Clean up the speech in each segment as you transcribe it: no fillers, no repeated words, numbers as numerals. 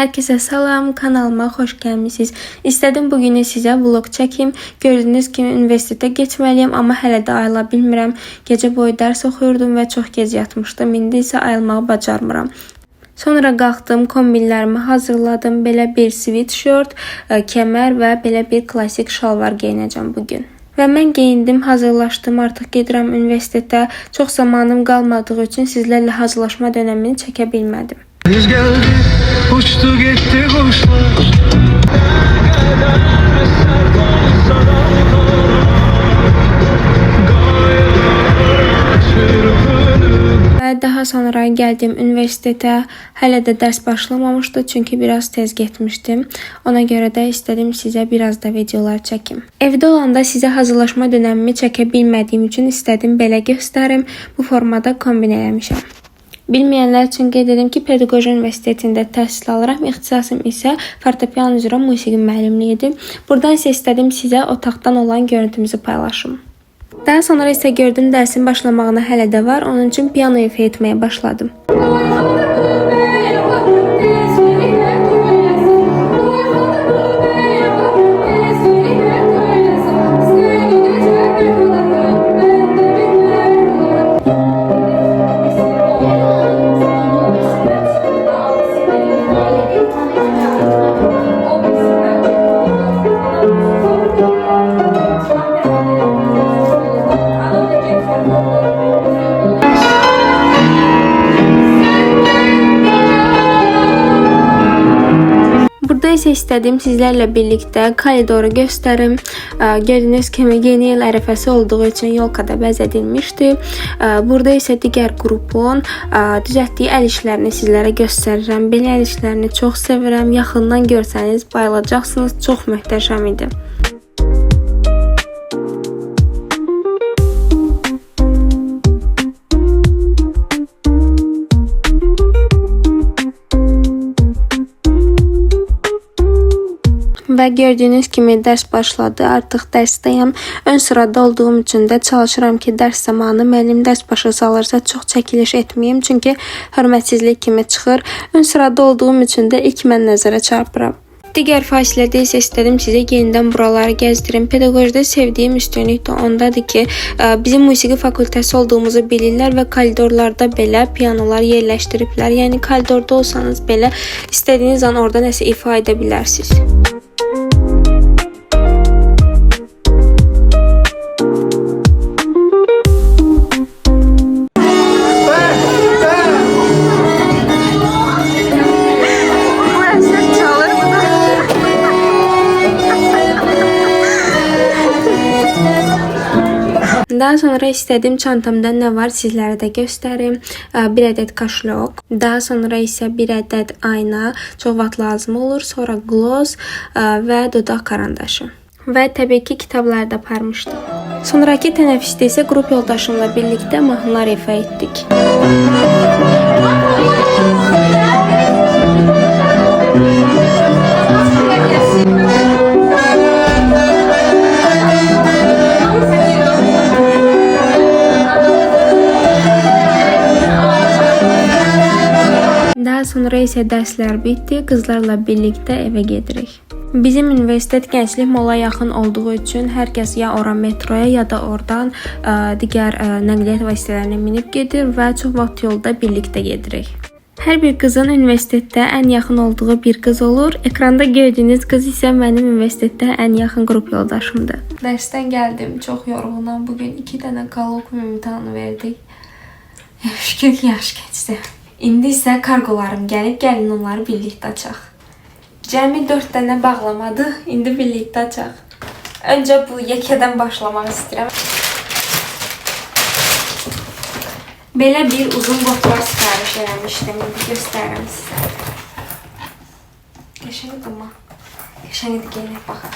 Herkese salam, kanalıma xoş gəlmisiniz. İstədim bugün sizə vlog çəkim. Gördüyünüz kimi universitetə getməliyəm, amma hələ də ayıla bilmirəm. Gecə boyu dərs oxuyurdum və çox gec yatmışdım. İndi isə ayılmağı bacarmıram. Sonra qalxdım, kombinlərimi hazırladım. Belə bir sweatshirt, kəmər və belə bir klassik şalvar geyinəcəm bugün. Və mən geyindim, hazırlaşdım, artıq gedirəm universitetə. Çox zamanım qalmadığı üçün sizlərlə hazırlaşma dönəmini çəkə bilmədim. Biz geldi, uçtu gitti kuşlar. Və daha sonra gəldim universitetə. Hələ də dərs başlamamışdı, çünki biraz tez getmişdim. Ona görə də istədim sizə biraz da videolar çəkim. Evdə olanda sizə hazırlaşma dönəmimi çəkə bilmədiyim üçün istədim belə göstərim. Bu formada kombin eləmişəm. Bilməyənlər üçün qeyd edim ki, Pedaqoji Universitetində təhsil alıram. İxtisasım isə fortepiano üzrə musiqi müəllimliyidir. Buradan isə istədim sizə otaqdan olan görüntümüzü paylaşım. Daha sonra isə gördüm dərsin başlamağına hələ də var. Onun üçün pianoyu ifa etməyə başladım. Burada isə istədim sizlərlə birlikdə koridoru göstərim. Gördüyünüz kimi yeni il ərəfəsi olduğu üçün yolkada bəzədilmişdi. Burada isə digər qrupun düzəltdiyi əl işlərini sizlərə göstərirəm. Belə əl işlərini çox sevirəm. Yaxından görsəniz bayılacaqsınız. Çox möhtəşəm idi. Və gördüyünüz kimi dərs başladı. Artıq dərsdəyəm. Ön sırada olduğum üçün də çalışıram ki, dərs zamanı müəllim dərs başa salırsa çox çəkiliş etməyim. Çünki hörmətsizlik kimi çıxır. Ön sırada olduğum üçün də ilk mən nəzərə çarpıram. Digər fasilədə isə istədim sizə yenidən buraları gəzdirim. Pedaqojida sevdiyim üstünlük də ondadır ki, bizim musiqi fakültəsi olduğumuzu bilirlər və koridorlarda belə pianolar yerləşdiriblər. Yəni koridorda olsanız belə istədiyiniz an orada nəsə ifa edə bilərsiniz. Daha sonra istədim çantamda nə var sizlərə də göstərim. Bir ədəd kaşlok, daha sonra isə bir ədəd ayna, çox vaxt lazım olur. Sonra gloss və dodaq karandaşı. Və təbii ki, kitabları da aparmışdım. Sonraki tənəffüsdə isə qrup yoldaşımla birlikdə mahnılar ifa etdik. Daha sonra isə dərslər bitdi, qızlarla birlikdə evə gedirik. Bizim universitet gənclik mola yaxın olduğu üçün hər kəs ya ora metroya ya da oradan digər nəqliyyat vasitələrinə minib gedir və çox vaxt yolda birlikdə gedirik. Hər bir qızın universitetdə ən yaxın olduğu bir qız olur. Ekranda gördüyünüz qız isə mənim universitetdə ən yaxın qrup yoldaşımdır. Dərsdən gəldim, çox yorğunam. Bugün 2 dənə kolloquium imtahanı verdik. Şükür ki, yaxşı keçdi. İndi isə kargolarım gəlib, gəlin onları birlikdə açaq. Cəmi 4 dənə bağlamadı, indi birlikdə açaq. Öncə bu yekədən başlamaq istəyirəm. Belə bir uzun qotlar sifariş eləmişdim, indi göstərirəm sizə. Qəşəngdir amma. Qəşəngdir, geyinib baxın.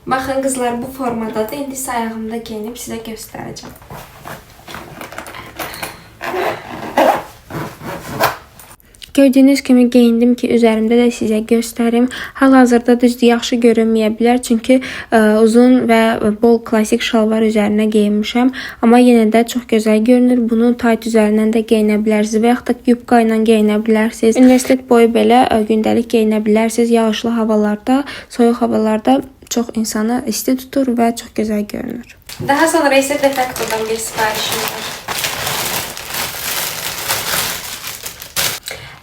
Baxın qızlar, bu formadadır. İndi isə ayağımda geyinib sizə göstərəcəm. Gördüyünüz kimi geyindim ki, üzərimdə də sizə göstərim. Hal-hazırda düzdür, yaxşı görünməyə bilər, çünki uzun və bol klassik şalvar üzərinə geyinmişəm. Amma yenə də çox gözəl görünür. Bunu tayt üzərindən də geyinə bilərsiniz və yaxud da yubka ilə geyinə bilərsiniz. Universitet boyu belə gündəlik geyinə bilərsiniz. Yağışlı havalarda, soyuq havalarda çox insanı isti tutur və çox gözəl görünür. Daha sonra isə Defecto'dan bir sifarişim var.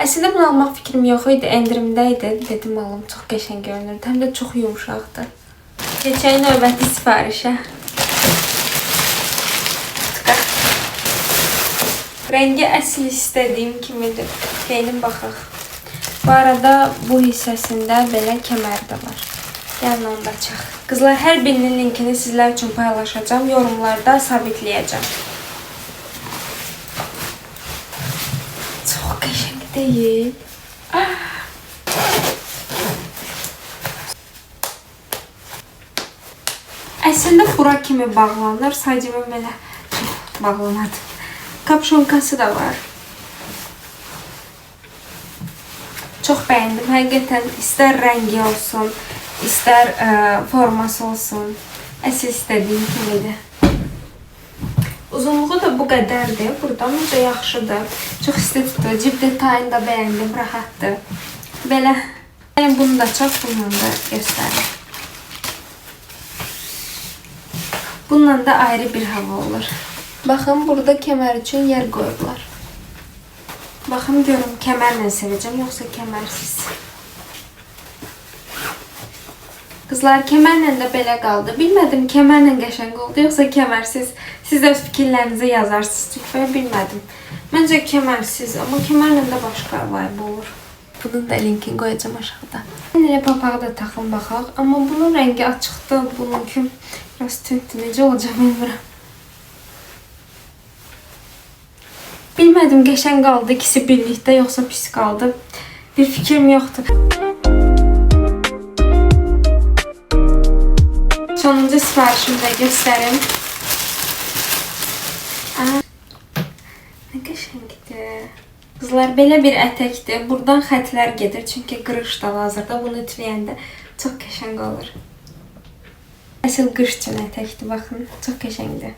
Əslində bunu almaq fikrim yox idi, endirimdə idi. Dedim alım, çox qəşəng görünür. Həm də çox yumuşaqdır. Keçək növbəti sifarişə. Tıqaq. Rəngi əsl istədiyim kimidir. Geyinin baxaq. Bu arada bu hissəsində belə kəmər də var. Gəlin onu da açaq. Qızlar, hər birinin linkini sizlər üçün paylaşacağım. Yorumlarda sabitləyəcəm. Çox qəşəng değil. Əslində bura kimi bağlanır. Sadəcə mən belə bağlanadım. Kapşonkası da var. Çox bəyəndim. Həqiqətən istər rəngi olsun, istər forması olsun. Əsl istədiyim kimidir. Uzunluğu da bu qədərdir. Buradan da yaxşıdır. Çox isti tutur. Cib detayını da bəyəndim. Rahatdır. Belə. Yəni bunu da çox bununla da göstərir. Bununla da ayrı bir hava olur. Baxın, burada kəmər üçün yer qoyublar. Baxın, görün, kəmərlə sevəcəm, yoxsa kəmərsiz. Qızlar, kəmərlə də belə qaldı. Bilmədim, kəmərlə qəşəng oldu, yoxsa kəmərsiz. Siz də öz fikirlərinizi yazarsınız. Çünki bilmədim. Məncə kəmərsiz, amma kəmərlə də başqa vibe olur. Bunun da linkini qoyacağım aşağıda. Elə papağı da taxın baxaq. Amma bunun rəngi açıqdır. Bununki biraz tündür. Necə olacaq bilmirəm. Bilmədim, qəşəng qaldı. İkisi birlikdə, yoxsa pis qaldı. Bir fikrim yoxdur. Sonuncu sifarişimi də göstərim. Nə qəşəngdir. Qızlar, belə bir ətəkdir. Buradan xətlər gedir. Çünki qırış da hazırda. Bunu ütüləyəndə çox qəşəng olur. Əsl qış üçün ətəkdir. Baxın, çox qəşəngdir.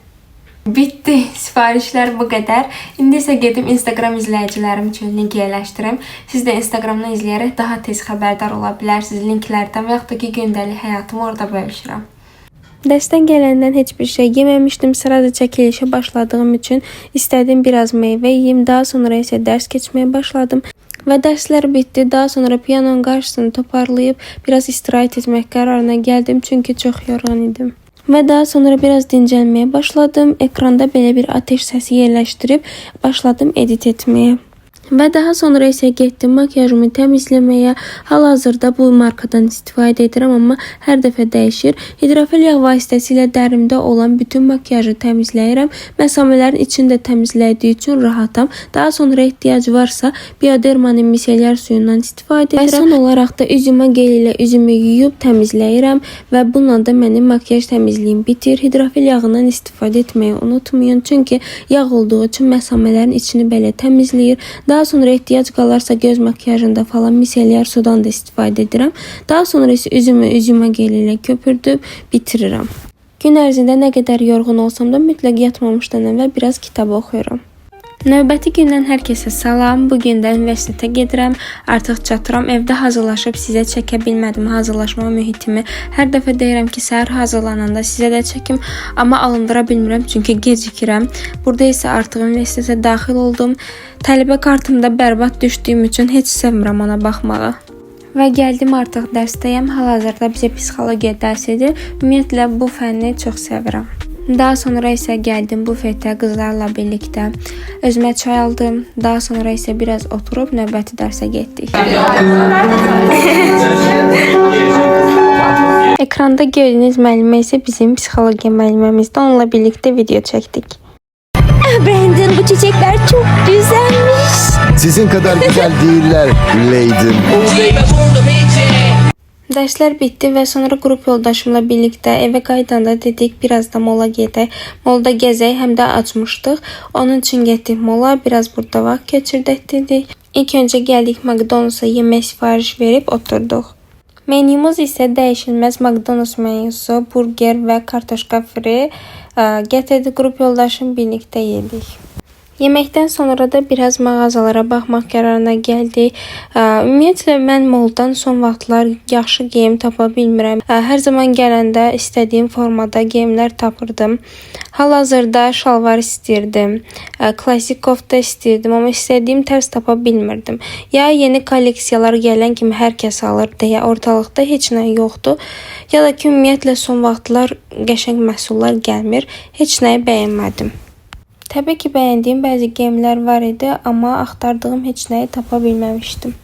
Bitdi. Sifarişlər bu qədər. İndi isə gedim Instagram izləyicilərim üçün link yerləşdirim. Siz də Instagramdan izləyərək daha tez xəbərdar ola bilərsiniz linklərdən və yaxud da ki, gündəlik həyatımı orada bölüşürəm. Dərsdən gələndən heç bir şey yeməmişdim. Sırada çəkilişə başladığım üçün istədim biraz meyvə yeyim. Daha sonra isə dərs keçməyə başladım. Və dərslər bitdi. Daha sonra piyanonun qarşısını toparlayıb biraz istirahət etmək qərarına gəldim. Çünki çox yorğun idim. Və daha sonra biraz dincəlməyə başladım. Ekranda belə bir ateş səsi yerləşdirib başladım edit etməyə. Və daha sonra isə getdim makyajımı təmizləməyə. Hal-hazırda bu markadan istifadə edirəm, amma hər dəfə dəyişir. Hidrofil yağ vasitəsilə dərimdə olan bütün makyajı təmizləyirəm. Məsamələrin içini də təmizlədiyi üçün rahatam. Daha sonra ehtiyac varsa Biodermanın misellər suyundan istifadə edirəm. Və son olaraq da üzümə gel ilə üzümü yuyub təmizləyirəm və bununla da mənim makyaj təmizliyim bitir. Hidrofil yağından istifadə etməyi unutmayın, çünki yağ olduğu üçün məsamələrin içini belə təmizləyir. Daha sonra ehtiyac qalarsa göz makyajında falan misellər sudan da istifadə edirəm. Daha sonra isə üzümü üzümə gel ilə köpürdüb bitirirəm. Gün ərzində nə qədər yorğun olsam da mütləq yatmamışdan əvvəl biraz kitab oxuyuram. Növbəti gündən hər kəsə salam. Bugün də universitetə gedirəm. Artıq çatıram. Evdə hazırlaşıb sizə çəkə bilmədim hazırlaşma mühitimi. Hər dəfə deyirəm ki, səhər hazırlananda sizə də çəkim, amma alındıra bilmirəm çünki gecikirəm. Burada isə artıq universitetə daxil oldum. Tələbə kartımda bərbad düşdüyüm üçün heç sevmirəm ona baxmağı. Və gəldim artıq dərsdəyəm. Hal-hazırda bizə psixologiya dərs edir. Ümumiyyətlə bu fənni çox sevirəm. Daha sonra isə gəldim bufetə qızlarla birlikdə. Özümə çay aldım. Daha sonra isə biraz oturub növbəti dərsə getdik. Ekranda gördüyünüz müəllimə isə bizim psixologiya müəlliməmizdir. Onunla birlikdə video çəkdik. Brandon, bu çiçekler çok güzelmiş. Sizin kadar güzel değiller Leydim. Dərslər bitdi və sonra qrup yoldaşımla birlikdə evə qayıdanda dedik biraz da mola gedək. Molda gəzək, həm də acmışdıq. Onun üçün getdik mola, biraz burada vaxt keçirdək dedik. İlk öncə gəldik McDonald's-a yemək sifariş verib oturduq. Menümüz isə dəyişilməz McDonald's menüsü, burger və kartoşka fri gətirdi. Qrup yoldaşım birlikdə yedik. Yeməkdən sonra da biraz mağazalara baxmaq qərarına gəldik. Ümumiyyətlə mən moldan son vaxtlar yaxşı geyim tapa bilmirəm. Hər zaman gələndə istədiyim formada geyimlər tapırdım. Hal-hazırda şalvar istirdim. Klassik kofta istirdim, amma istədiyim tərz tapa bilmirdim. Ya yeni kolleksiyalar gələn kimi hər kəs alır deyə ortalıqda heç nə yoxdur. Ya da ki ümumiyyətlə son vaxtlar qəşəng məhsullar gəlmir. Heç nəyi bəyənmədim. Təbii ki, bəyəndiyim bəzi geyimlər var idi, amma axtardığım heç nəyi tapa bilməmişdim.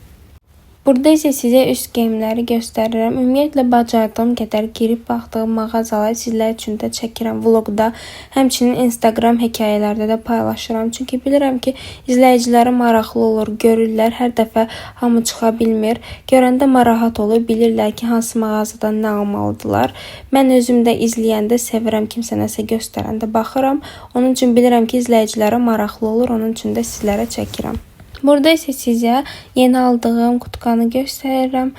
Burada isə sizə üst geyimləri göstərirəm. Ümumiyyətlə bacardığım qədər girib baxdığım mağazaları sizlər üçün də çəkirəm vloqda. Həmçinin Instagram hekayələrdə də paylaşıram. Çünki bilirəm ki, izləyicilərə maraqlı olur, görürlər. Hər dəfə hamı çıxa bilmir. Görəndə narahat olur, bilirlər ki, hansı mağazadan nə almalıdırlar. Mən özüm də izləyəndə sevirəm, kimsə nəsə göstərəndə baxıram. Onun üçün bilirəm ki, izləyicilərə maraqlı olur. Onun üçün də sizlərə çəkirəm. Burada isə sizə yeni aldığım qutqanı göstərirəm.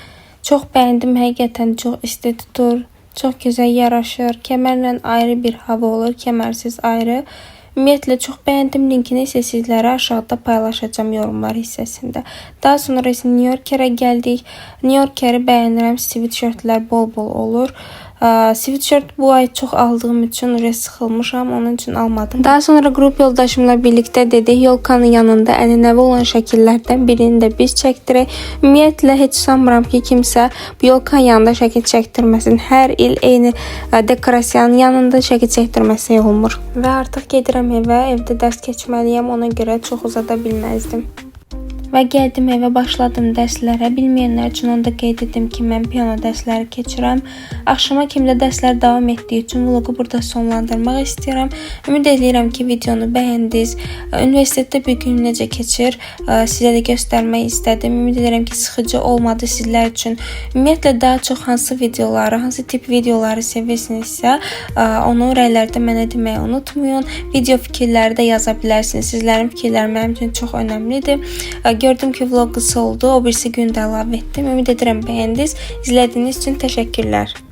Çox bəyəndim, həqiqətən çox isti tutur, çox gözəl yaraşır. Kəmərlə ayrı bir hava olur, kəmərsiz ayrı. Ümumiyyətlə çox bəyəndim, linkini isə sizlərə aşağıda paylaşacağım yorumlar hissəsində. Daha sonra isə New Yorkerə gəldik. New Yorkeri bəyənirəm, sweatshirtlər bol-bol olur. Sweatshirt bu ay çox aldığım üçün sıxılmışam, onun üçün almadım. Daha sonra qrup yoldaşımla birlikdə dedik, yolkanın yanında ənənəvi olan şəkillərdən birini də biz çəkdirək. Ümumiyyətlə heç sanmıram ki, kimsə bu yolkanın yanında şəkil çəkdirməsin. Hər il eyni dekorasiyanın yanında şəkil çəkdirməsə olmur. Və artıq gedirəm evə, evdə dərs keçməliyəm, ona görə çox uzada bilməzdim. Və gəldim evə, başladım dərslərə. Bilməyənlər üçün onu da qeyd etdim ki, mən piano dərsləri keçirəm. Axşama kimi də dərslər davam etdiyi üçün vlogu burada sonlandırmaq istəyirəm. Ümid edirəm ki, videonu bəyəndiniz. Universitetdə bir gün necə keçir, sizə də göstərmək istədim. Ümid edirəm ki, sıxıcı olmadı sizlər üçün. Ümumiyyətlə daha çox hansı videoları, hansı tip videoları sevirsinizsə, onu rəylərdə mənə deməyi unutmayın. Video fikirləri də yaza bilərsiniz. Sizlərin fikirləri mənim üçün çox önəmlidir. Gördüm ki, vlog qısa oldu. O birisi gün də əlavə etdim. Ümid edirəm bəyəndiniz. İzlədiyiniz üçün təşəkkürlər.